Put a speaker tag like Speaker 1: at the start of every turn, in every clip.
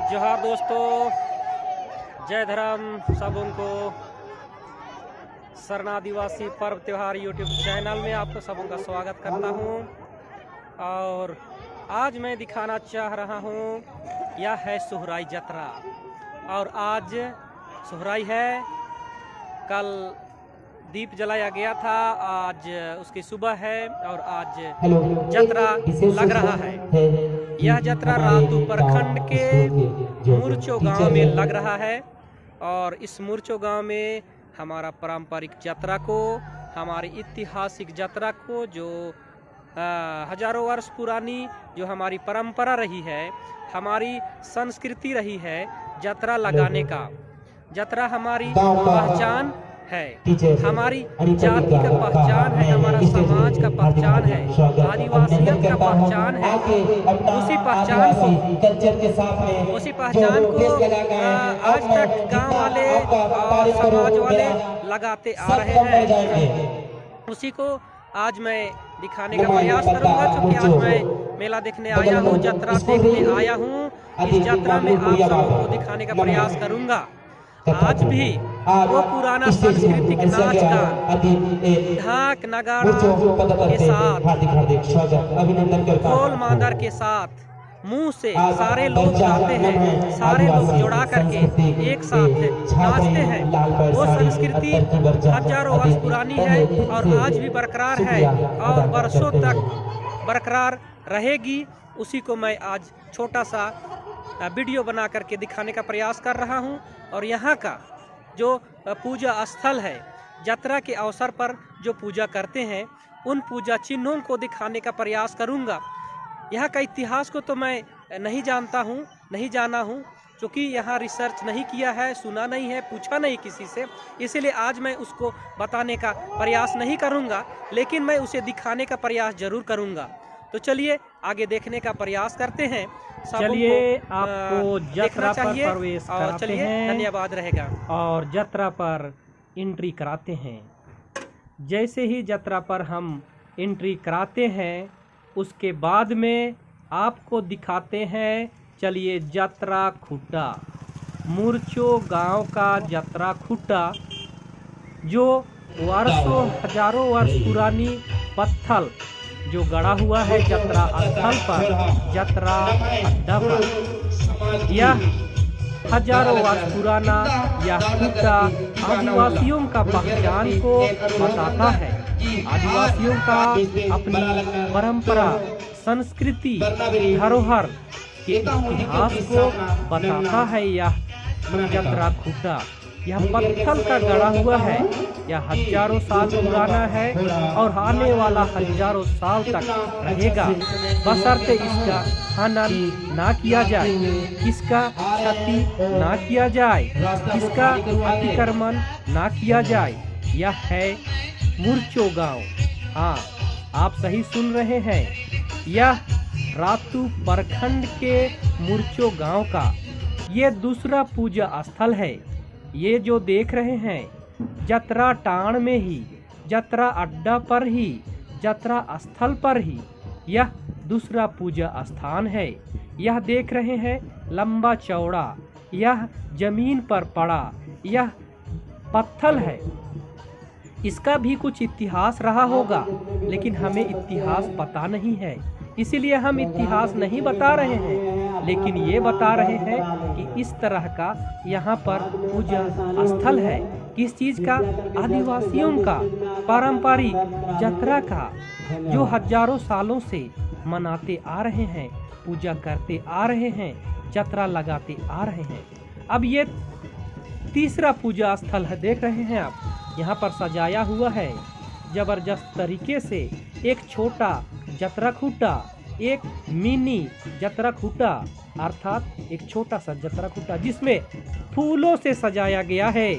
Speaker 1: जोहार दोस्तों, जय धर्म सब उनको सरना आदिवासी पर्व त्यौहार यूट्यूब चैनल में आपको सबों का स्वागत करता हूं। और आज मैं दिखाना चाह रहा हूं, यह है सोहराई जत्रा। और आज सोहराई है, कल दीप जलाया गया था, आज उसकी सुबह है और आज जत्रा लग रहा है। यह जत्रा रातू प्रखंड के मुरचो गांव में लग रहा है। और इस मुरचो गांव में हमारा पारंपरिक जत्रा को, हमारी ऐतिहासिक जत्रा को, जो हजारों वर्ष पुरानी जो हमारी परंपरा रही है, हमारी संस्कृति रही है जत्रा लगाने का। जत्रा हमारी पहचान है, हमारी जाति का पहचान है, हमारा समाज का पहचान है, आदिवासियों का पहचान है। उसी पहचान को आज तक गांव वाले और समाज वाले लगाते आ रहे हैं। उसी को आज मैं दिखाने का प्रयास करूंगा, क्योंकि आज मैं मेला देखने आया हूँ, जत्रा देखने आया हूँ। इस जत्रा में आप सबको दिखाने का प्रयास करूंगा। आज भी वो पुराना सांस्कृतिक नाच का ढाक नगाड़ा के साथ, ढोल मांदर के साथ मुंह से सारे लोग गाते हैं, सारे लोग जोड़ा करके एक साथ नाचते हैं। वो संस्कृति हजारों वर्ष पुरानी है और आज भी बरकरार है और वर्षों तक बरकरार रहेगी। उसी को मैं आज छोटा सा वीडियो बना करके दिखाने का प्रयास कर रहा हूं। और यहाँ का जो पूजा स्थल है, जत्रा के अवसर पर जो पूजा करते हैं, उन पूजा चिन्हों को दिखाने का प्रयास करूंगा। यहाँ का इतिहास को तो मैं नहीं जाना हूँ, क्योंकि यहाँ रिसर्च नहीं किया है, सुना नहीं है, पूछा नहीं किसी से, इसीलिए आज मैं उसको बताने का प्रयास नहीं करूँगा, लेकिन मैं उसे दिखाने का प्रयास जरूर करूँगा। तो चलिए आगे देखने का प्रयास करते हैं।
Speaker 2: चलिए आपको जत्रा पर प्रवेश कराते हैं,
Speaker 1: धन्यवाद रहेगा।
Speaker 2: और जत्रा पर एंट्री कराते हैं। जैसे ही जत्रा पर हम एंट्री कराते हैं, उसके बाद में आपको दिखाते हैं, चलिए जत्रा खुट्टा, मुरचो गांव का जत्रा खुट्टा, जो वर्षों हजारों वर्ष पुरानी पत्थर जो गड़ा हुआ है जत्रा स्थल पर, जत्रा अड्डा पर। यह हजारों वर्ष पुराना यह खुट्टा आदिवासियों का पहचान को बताता है, आदिवासियों का अपनी परंपरा, संस्कृति, धरोहर के इतिहास को बताता है। यह जत्रा खुट्टा यह पत्थर का गड़ा हुआ है, यह हजारों साल पुराना है और आने वाला हजारों साल तक रहेगा, बशर्ते इसका हनन ना किया जाए, इसका क्षति ना किया जाए, इसका अतिक्रमण ना किया जाए। यह है मुरचो गांव। हाँ, आप सही सुन रहे हैं, यह रातू प्रखंड के मुरचो गांव का ये दूसरा पूजा स्थल है। ये जो देख रहे हैं जत्रा टाण में ही, जत्रा अड्डा पर ही, जत्रा स्थल पर ही यह दूसरा पूजा स्थान है। यह देख रहे हैं लंबा चौड़ा, यह जमीन पर पड़ा यह पत्थर है। इसका भी कुछ इतिहास रहा होगा, लेकिन हमें इतिहास पता नहीं है, इसीलिए हम इतिहास नहीं बता रहे हैं, लेकिन ये बता रहे हैं कि इस तरह का यहाँ पर पूजा स्थल है। किस चीज़ का? आदिवासियों का पारंपरिक जत्रा का, जो हजारों सालों से मनाते आ रहे हैं, पूजा करते आ रहे हैं, जत्रा लगाते आ रहे हैं। अब ये तीसरा पूजा स्थल है, देख रहे हैं आप, यहाँ पर सजाया हुआ है जबरदस्त तरीके से। एक छोटा जत्रा खुट्टा, एक मिनी जत्रा खुट्टा, अर्थात एक छोटा सा जत्रा खुट्टा जिसमें फूलों से सजाया गया है,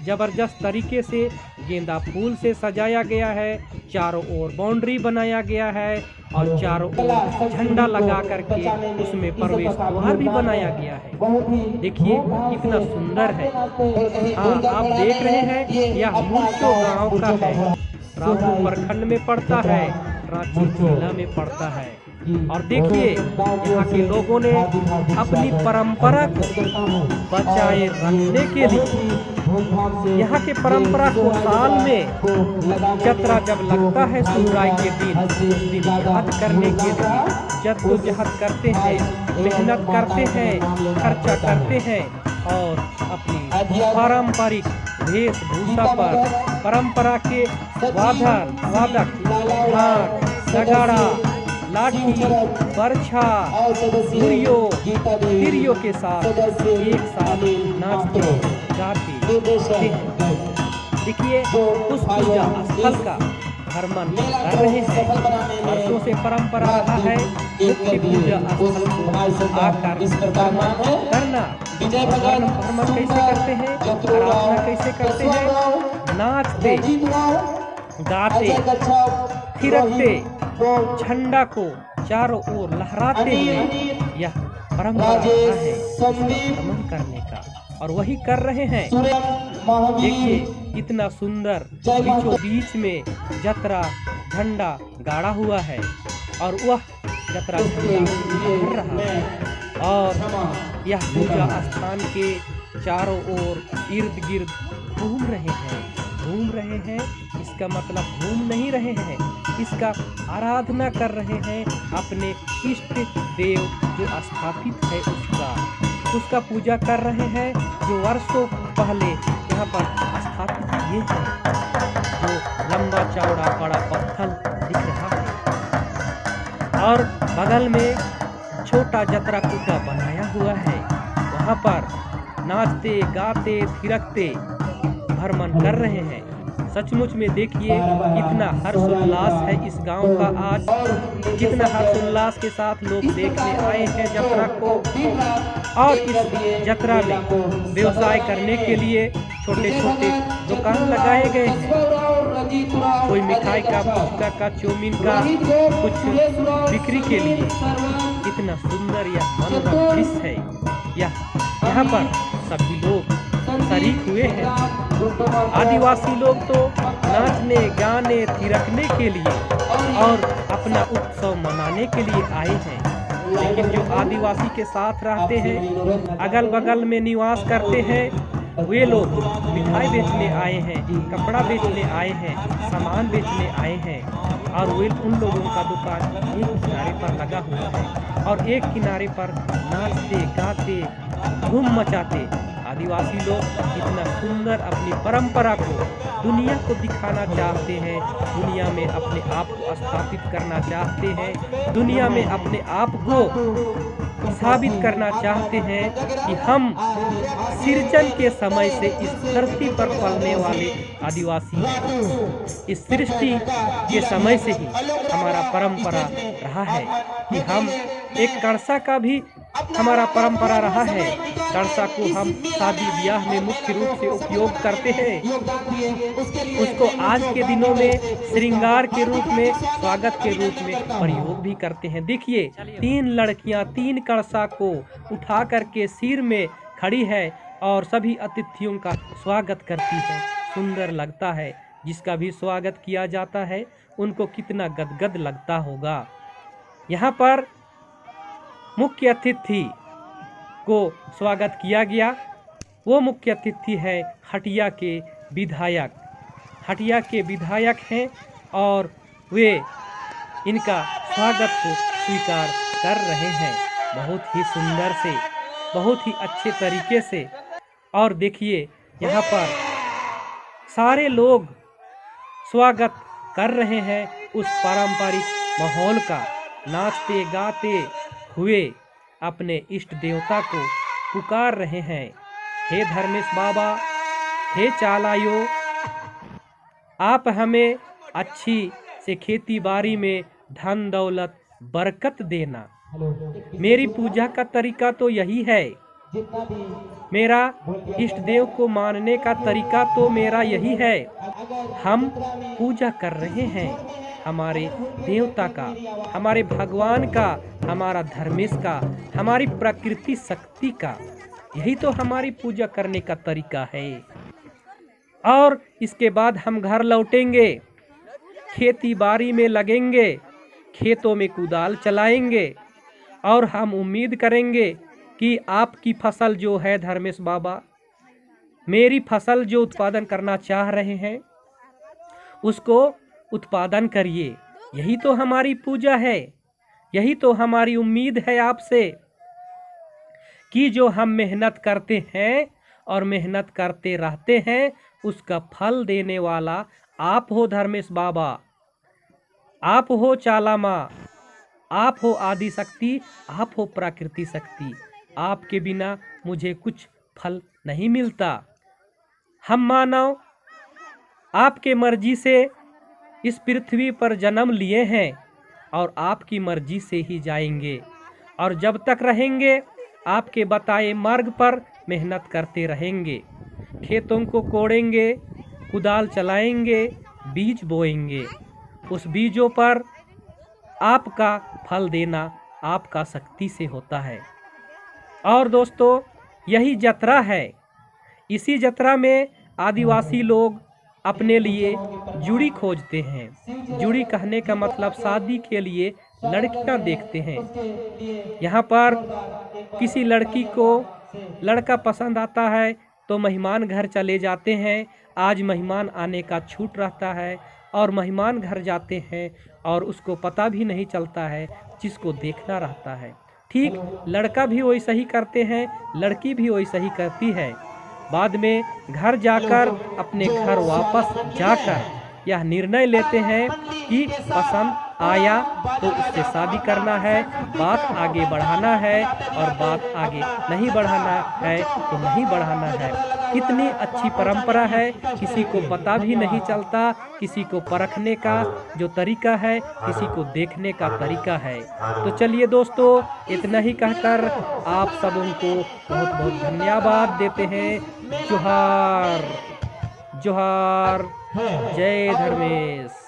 Speaker 2: जबरदस्त तरीके से गेंदा फूल से सजाया गया है। चारों ओर बाउंड्री बनाया गया है और चारों ओर झंडा लगा करके उसमें प्रवेश द्वार भी बनाया गया है। देखिए कितना सुंदर है। हाँ, आप देख रहे हैं, यह मुरचो गांव का है, रातू प्रखंड में पड़ता है, रांची जिला में पड़ता है। और देखिए यहाँ के लोगों ने अपनी परंपरा को बचाए रखने के लिए यहाँ के परंपरा को साल में जतरा जब लगता है सुहराई के दिन, उस दिन याद करने के लिए जद्दोजहद करते हैं, मेहनत करते हैं, खर्चा करते हैं और अपनी पारंपरिक वेशभूषा पर परंपरा के वादक ढाक, नगाड़ा, लाठी, बरछा, तिरियों के साथ एक साथ नाचते गाते हैं। देखिए उस पूजा स्थल का भ्रमण कर रहे हैं। वर्षों से परंपरा रहा है मुख्य पूजा स्थल को आकर करना। भ्रमण कैसे करते हैं, आराधना कैसे करते हैं, नाचते गाते थिरकते झंडा को चारों ओर लहराते हुए यह परंपरा है भ्रमण करने का, और वही कर रहे हैं। देखिए कितना सुंदर बीचों बीच में जतरा झंडा गाड़ा हुआ है और वह जतरा झंडा लहर रहा है और यह पूजा स्थान के चारों ओर इर्द गिर्द घूम रहे हैं। इसका मतलब घूम नहीं रहे हैं, इसका आराधना कर रहे हैं अपने इष्ट देव जो स्थापित है उसका पूजा कर रहे हैं, जो वर्षों पहले यहाँ पर स्थापित किए हैं, जो लंबा चौड़ा बड़ा पत्थर दिख रहा है और बगल में छोटा जतरा कुटा बनाया हुआ है। वहाँ पर नाचते गाते थिरकते भ्रमण कर रहे हैं। सचमुच में देखिए कितना हर्षोल्लास है इस गांव का आज, कितना हर्षोल्लास के साथ लोग देखने आए हैं जतरा को। और इस जतरा में व्यवसाय करने के लिए छोटे छोटे दुकान लगाए गए हैं। कोई मिठाई का, पुचका का, चाउमीन का, कुछ बिक्री के लिए। कितना सुंदर यह मनोरम दृश्य है। यहाँ पर सभी लोग शरीक हुए हैं। आदिवासी लोग तो नाचने गाने थिरकने के लिए और अपना उत्सव मनाने के लिए आए हैं, लेकिन जो आदिवासी के साथ रहते हैं, अगल बगल में निवास करते हैं, वे लोग मिठाई बेचने आए हैं, कपड़ा बेचने आए हैं, सामान बेचने आए हैं और वे उन लोगों का दुकान एक किनारे पर लगा हुआ है और एक किनारे पर नाचते गाते धूम मचाते आदिवासी लोग कितना सुंदर अपनी परंपरा को दुनिया को दिखाना चाहते हैं, दुनिया में अपने आप को स्थापित करना चाहते हैं, दुनिया में अपने आप को साबित करना चाहते हैं कि हम सृजन के समय से इस धरती पर पलने वाले आदिवासी हैं। इस सृष्टि के समय से ही हमारा परंपरा रहा है कि हम एक कड़सा का भी हमारा परंपरा रहा है। कड़सा को हम शादी ब्याह में मुख्य रूप से उपयोग करते हैं। उसको आज के दिनों में श्रृंगार के रूप में, स्वागत के रूप में प्रयोग भी करते हैं। देखिए 3 लड़कियां 3 कड़सा को उठा करके सिर में खड़ी है और सभी अतिथियों का स्वागत करती है। सुंदर लगता है। जिसका भी स्वागत किया जाता है उनको कितना गदगद लगता होगा। यहाँ पर मुख्य अतिथि को स्वागत किया गया। वो मुख्य अतिथि है हटिया के विधायक। हटिया के विधायक हैं और वे इनका स्वागत को स्वीकार कर रहे हैं बहुत ही सुंदर से, बहुत ही अच्छे तरीके से। और देखिए यहाँ पर सारे लोग स्वागत कर रहे हैं उस पारंपरिक माहौल का, नाचते गाते हुए अपने इष्ट देवता को पुकार रहे हैं। हे धर्मेश बाबा, हे चालायो, आप हमें अच्छी से खेती बाड़ी में धन दौलत बरकत देना। मेरी पूजा का तरीका तो यही है, मेरा इष्ट देव को मानने का तरीका तो मेरा यही है। हम पूजा कर रहे हैं हमारे देवता का, हमारे भगवान का, हमारा धर्मेश का, हमारी प्रकृति शक्ति का। यही तो हमारी पूजा करने का तरीका है। और इसके बाद हम घर लौटेंगे, खेती बाड़ी में लगेंगे, खेतों में कुदाल चलाएंगे और हम उम्मीद करेंगे कि आपकी फसल जो है धर्मेश बाबा, मेरी फसल जो उत्पादन करना चाह रहे हैं उसको उत्पादन करिए। यही तो हमारी पूजा है, यही तो हमारी उम्मीद है आपसे कि जो हम मेहनत करते हैं और मेहनत करते रहते हैं उसका फल देने वाला आप हो धर्मेश बाबा, आप हो चाला माँ, आप हो आदि शक्ति, आप हो प्रकृति शक्ति। आपके बिना मुझे कुछ फल नहीं मिलता। हम मानव आपके मर्जी से इस पृथ्वी पर जन्म लिए हैं और आपकी मर्जी से ही जाएंगे, और जब तक रहेंगे आपके बताए मार्ग पर मेहनत करते रहेंगे। खेतों को कोड़ेंगे, कुदाल चलाएंगे, बीज बोएंगे। उस बीजों पर आपका फल देना आपका शक्ति से होता है। और दोस्तों, यही जतरा है। इसी जतरा में आदिवासी लोग अपने लिए जुड़ी खोजते हैं। जुड़ी कहने का मतलब शादी के लिए लड़कियां देखते हैं। यहाँ पर किसी लड़की को लड़का पसंद आता है तो मेहमान घर चले जाते हैं। आज मेहमान आने का छूट रहता है और मेहमान घर जाते हैं और उसको पता भी नहीं चलता है, जिसको देखना रहता है। ठीक लड़का भी वैसा ही करते हैं, लड़की भी वैसा ही करती है। बाद में घर जाकर अपने घर वापस जाकर यह निर्णय लेते हैं कि पसंद आया तो उससे शादी करना है, बात आगे बढ़ाना है, और बात आगे नहीं बढ़ाना है तो नहीं बढ़ाना है। कितनी अच्छी परंपरा है, किसी को पता भी नहीं चलता। किसी को परखने का जो तरीका है, किसी को देखने का तरीका है। तो चलिए दोस्तों, इतना ही कहकर आप सबों को बहुत बहुत धन्यवाद देते हैं। जोहार जोहार, जय धर्मेश।